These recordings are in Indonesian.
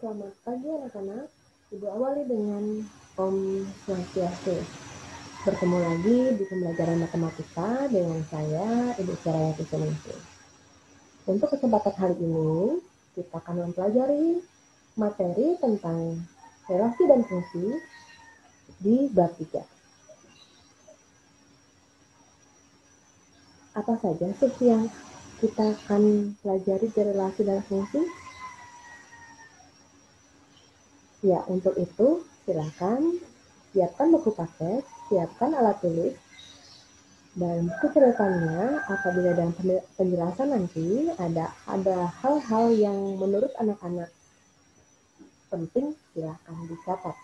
Selamat pagi anak-anak. Ibu awali dengan Om Swastiastu. Bertemu lagi di pembelajaran matematika dengan saya, Ibu Syarayati Suningsih. Untuk kesempatan hari ini, kita akan mempelajari materi tentang relasi dan fungsi di bab 3. Apa saja sih yang kita akan pelajari dari relasi dan fungsi? Ya, untuk itu silakan siapkan buku paket, siapkan alat tulis, dan catatannya apabila dalam penjelasan nanti ada hal-hal yang menurut anak-anak penting, silakan dicatat.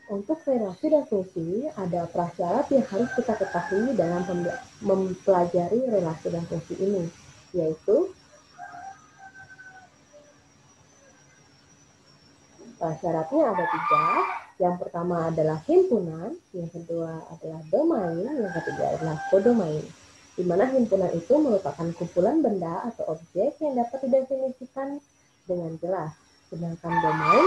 Untuk relasi dan fungsi, ada prasyarat yang harus kita ketahui dalam mempelajari relasi dan fungsi ini, yaitu prasyaratnya ada 3. Yang pertama adalah himpunan, yang kedua adalah domain, yang ketiga adalah kodomain. Di mana himpunan itu merupakan kumpulan benda atau objek yang dapat didefinisikan dengan jelas. Sedangkan domain,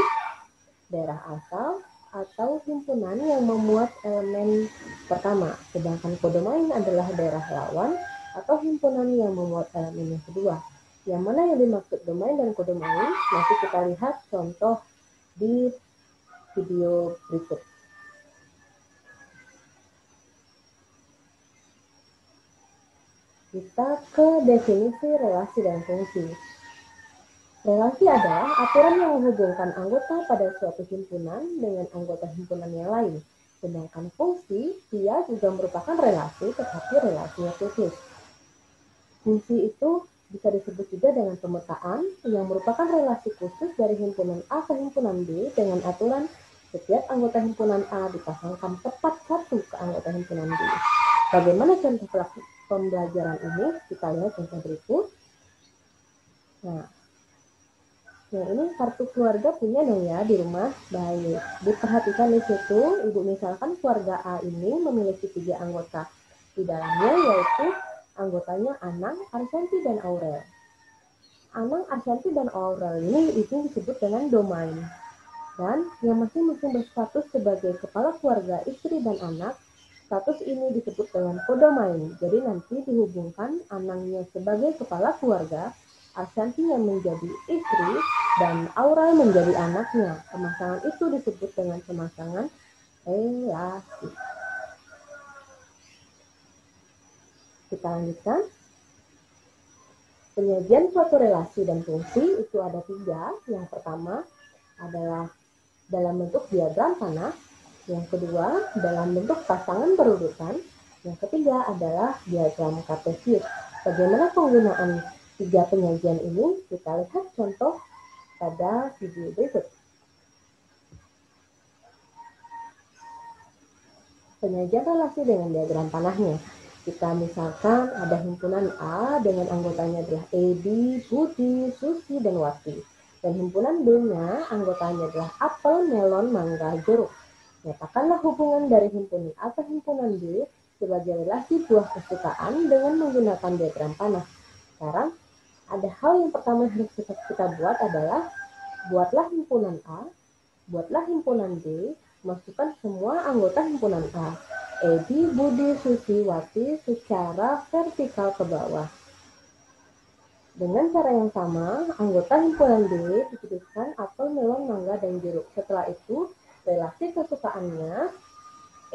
daerah asal atau himpunan yang memuat elemen pertama. Sedangkan kodomain adalah daerah lawan atau himpunan yang memuat elemen yang kedua. Yang mana yang dimaksud domain dan kodomain, nanti kita lihat contoh di video berikut. Kita ke definisi relasi dan fungsi. Relasi adalah aturan yang menghubungkan anggota pada suatu himpunan dengan anggota himpunan yang lain. Sedangkan fungsi, dia juga merupakan relasi, tetapi relasinya khusus. Fungsi itu bisa disebut juga dengan pemetaan, yang merupakan relasi khusus dari himpunan A ke himpunan B dengan aturan setiap anggota himpunan A dipasangkan tepat satu ke anggota himpunan B. Bagaimana contoh pembelajaran ini? Kita lihat contoh berikut. Nah, yang ini kartu keluarga punya dong ya di rumah. Baik, diperhatikan di situ. Ibu misalkan keluarga A ini memiliki 3 anggota. Di dalamnya yaitu anggotanya Anang, Arsyanti, dan Aurel. Anang, Arsyanti, dan Aurel ini itu disebut dengan domain. Dan yang masing-masing berstatus sebagai kepala keluarga, istri, dan anak, status ini disebut dengan kodomain. Jadi nanti dihubungkan Anangnya sebagai kepala keluarga, Arsyanti yang menjadi istri, dan Aurel menjadi anaknya. Pemasangan itu disebut dengan pemasangan relasi. Kita lanjutkan. Penyajian suatu relasi dan fungsi itu ada 3. Yang pertama adalah dalam bentuk diagram panah. Yang kedua dalam bentuk pasangan berurutan. Yang ketiga adalah diagram kartesius. Bagaimana penggunaan 3 penyajian ini? Kita lihat contoh pada video berikut. Penyajian relasi dengan diagram panahnya. Kita misalkan ada himpunan A dengan anggotanya adalah Edi, Budi, Susi, dan Wati. Dan himpunan B-nya anggotanya adalah apel, melon, mangga, jeruk. Nyatakanlah hubungan dari himpunan A ke himpunan B sebagai relasi buah kesukaan dengan menggunakan diagram panah. Sekarang ada hal yang pertama yang harus kita buat adalah buatlah himpunan A, buatlah himpunan B, masukkan semua anggota himpunan A, Edi, Budi, Susi, Wati secara vertikal ke bawah. Dengan cara yang sama, anggota himpunan B dituliskan apel, melon, mangga, dan jeruk. Setelah itu, relasi kesukaannya,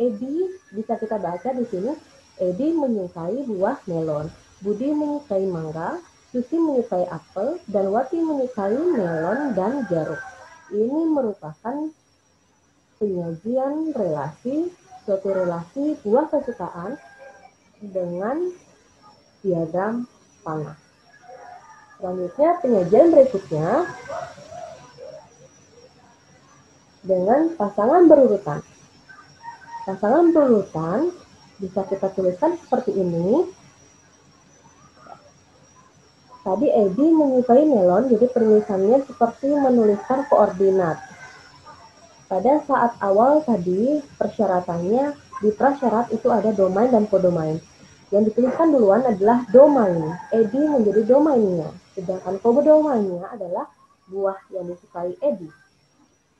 Edi bisa kita baca di sini, Edi menyukai buah melon, Budi menyukai mangga, Susi menyukai apel, dan Wati menyukai melon dan jeruk. Ini merupakan penyajian relasi, suatu relasi buah kesukaan dengan diagram panah. Selanjutnya penyajian berikutnya dengan pasangan berurutan. Pasangan berurutan bisa kita tuliskan seperti ini. Tadi Edi menyukai melon, jadi penulisannya seperti menuliskan koordinat. Pada saat awal tadi persyaratannya di prasyarat itu ada domain dan kodomain. Yang dituliskan duluan adalah domain. Edi menjadi domainnya. Sedangkan kodomainnya adalah buah yang disukai Edi.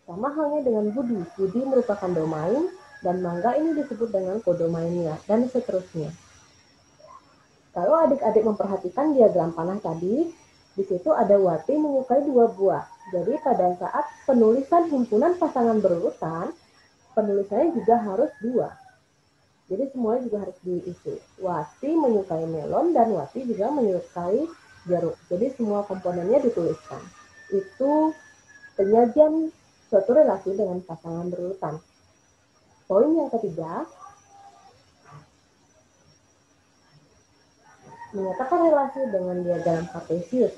Sama halnya dengan Budi. Budi merupakan domain dan Mangga ini disebut dengan kodomainnya dan seterusnya. Kalau adik-adik memperhatikan diagram panah tadi, di situ ada Wati menyukai 2 buah. Jadi pada saat penulisan himpunan pasangan berurutan, penulisannya juga harus 2. Jadi semuanya juga harus diisi. Wati menyukai melon dan Wati juga menyukai jeruk. Jadi semua komponennya dituliskan. Itu penyajian suatu relasi dengan pasangan berurutan. Poin yang ketiga, menyatakan relasi dengan diagram kartesius.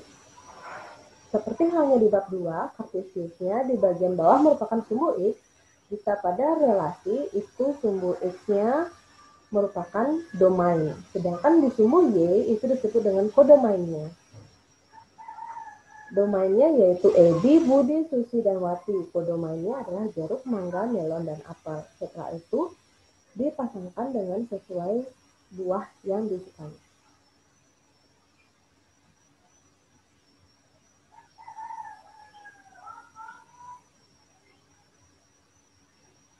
Seperti halnya di bab 2, kartesiusnya di bagian bawah merupakan sumbu X, jika pada relasi itu sumbu X-nya merupakan domain. Sedangkan di sumbu Y itu disebut dengan kodomainnya. Domainnya yaitu Edi, Budi, Susi, dan Wati. Kodomainnya adalah jeruk, mangga, melon, dan apel. Setelah itu dipasangkan dengan sesuai buah yang disukai.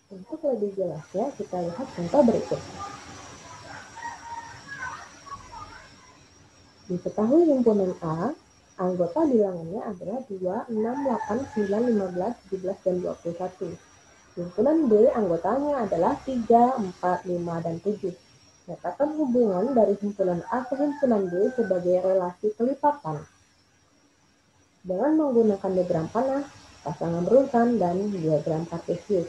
Untuk lebih jelasnya, kita lihat contoh berikut. Diketahui himpunan A, anggota bilangannya adalah 2, 6, 8, 9, 15, 17, dan 21. Himpunan B, anggotanya adalah 3, 4, 5, dan 7. Nyatakan hubungan dari himpunan A ke himpunan B sebagai relasi kelipatan dengan menggunakan diagram panah, pasangan berurutan, dan diagram kartesius.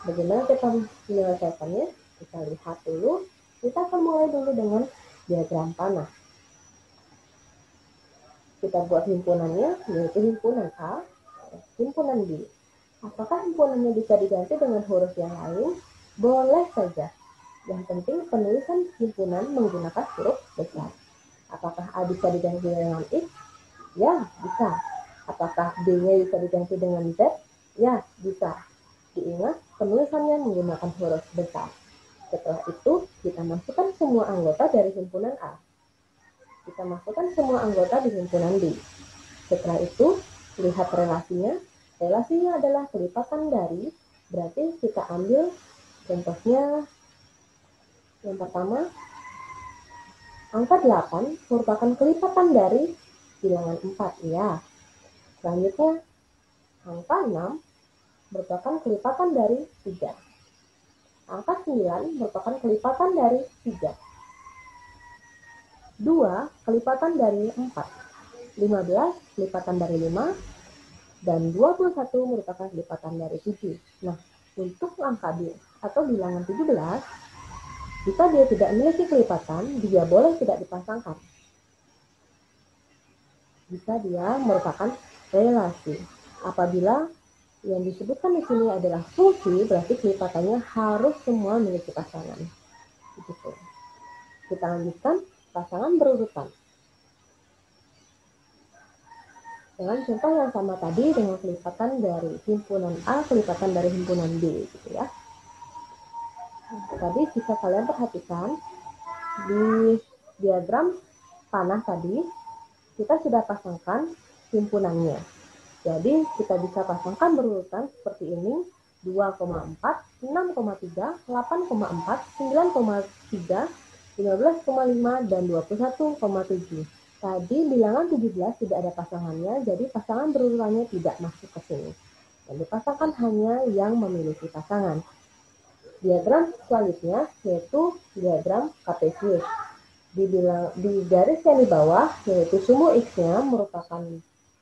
Bagaimana kita menyelesaikannya? Kita lihat dulu. Kita akan mulai dulu dengan diagram panah. Kita buat himpunannya, yaitu himpunan A, himpunan B. Apakah himpunannya bisa diganti dengan huruf yang lain? Boleh saja. Yang penting penulisan himpunan menggunakan huruf besar. Apakah A bisa diganti dengan X? Ya, bisa. Apakah B-nya bisa diganti dengan Z? Ya, bisa. Diingat, penulisannya menggunakan huruf besar. Setelah itu, kita masukkan semua anggota dari himpunan A. Kita masukkan semua anggota di himpunan B. Setelah itu, lihat relasinya. Relasinya adalah kelipatan dari, berarti kita ambil contohnya yang pertama, angka 8 merupakan kelipatan dari bilangan 4, ya. Selanjutnya, angka 6 merupakan kelipatan dari 3. Angka 9 merupakan kelipatan dari 3. 2 kelipatan dari 4. 15 kelipatan dari 5. Dan 21 merupakan kelipatan dari 7. Nah, untuk angka B atau bilangan 17, jika dia tidak memiliki kelipatan, dia boleh tidak dipasangkan. Jika dia merupakan relasi. Apabila yang disebutkan di sini adalah fungsi, berarti kelipatannya harus semua memiliki pasangan. Begitu. Kita lanjutkan pasangan berurutan. Dengan contoh yang sama tadi dengan kelipatan dari himpunan A, kelipatan dari himpunan B, gitu ya. Tadi jika kalian perhatikan di diagram panah tadi, kita sudah pasangkan himpunannya. Jadi kita bisa pasangkan berurutan seperti ini, 2,4, 6,3, 8,4, 9,3, 15,5, dan 21,7. Tadi bilangan 17 tidak ada pasangannya, jadi pasangan berurutannya tidak masuk ke sini. Dan dipasangkan hanya yang memiliki pasangan. Diagram selanjutnya yaitu diagram kartesius. Di garis yang di bawah, yaitu sumbu X-nya merupakan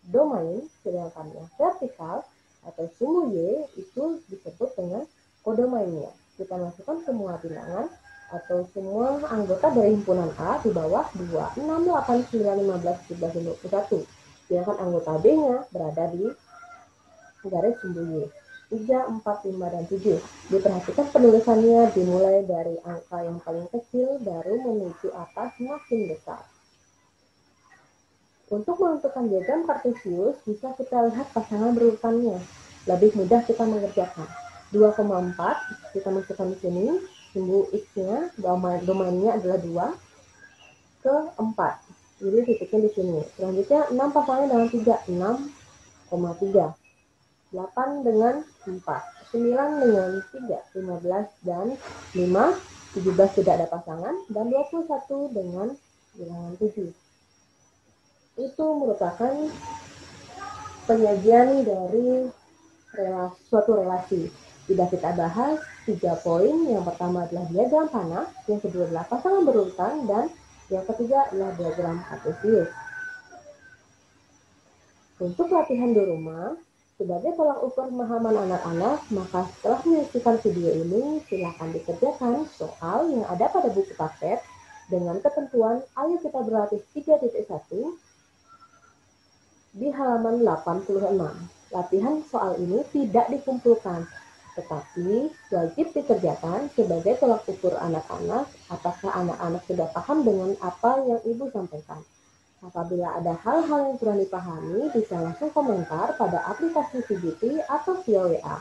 domain, sedangkan yang vertikal atau sumbu Y itu disebut dengan kodomainnya. Kita masukkan semua bilangan atau semua anggota dari himpunan A di bawah 2, 6, 8, 9, 15, 17, 21. Sedangkan anggota B-nya berada di garis sumbu Y. 3, 4, 5, dan 7. Diperhatikan penulisannya dimulai dari angka yang paling kecil baru menuju atas makin besar. Untuk menentukan diagram kartesius, bisa kita lihat pasangan berurutannya. Lebih mudah kita mengerjakan. 2,4 kita masukkan di sini, sumbu X-nya, domainnya adalah 2 ke 4. Jadi titiknya di sini. Selanjutnya 6 pasangannya dengan 3, 6,3. 8 dengan 4, 9 dengan 3, 15 dan 5, 17 tidak ada pasangan, dan 21 dengan bilangan 7. Itu merupakan penyajian dari suatu relasi. Sudah kita bahas 3 poin. Yang pertama adalah diagram panah, yang kedua adalah pasangan berurutan, dan yang ketiga adalah diagram kartesius. Untuk latihan di rumah, sebagai tolak ukur pemahaman anak-anak, maka setelah menyaksikan video ini, silakan dikerjakan soal yang ada pada buku paket dengan ketentuan ayo kita berlatih 3.1 di halaman 86. Latihan soal ini tidak dikumpulkan, tetapi wajib dikerjakan sebagai tolak ukur anak-anak apakah anak-anak sudah paham dengan apa yang Ibu sampaikan. Apabila ada hal-hal yang kurang dipahami, bisa langsung komentar pada aplikasi CGT atau via WA.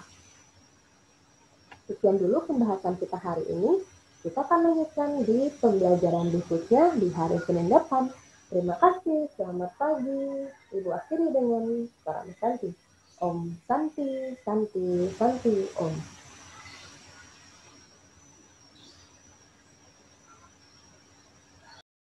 Sekian dulu pembahasan kita hari ini. Kita akan lanjutkan di pembelajaran berikutnya di hari Senin depan. Terima kasih, selamat pagi. Ibu akhiri dengan para Santi. Om Santi, Santi, Santi, Om.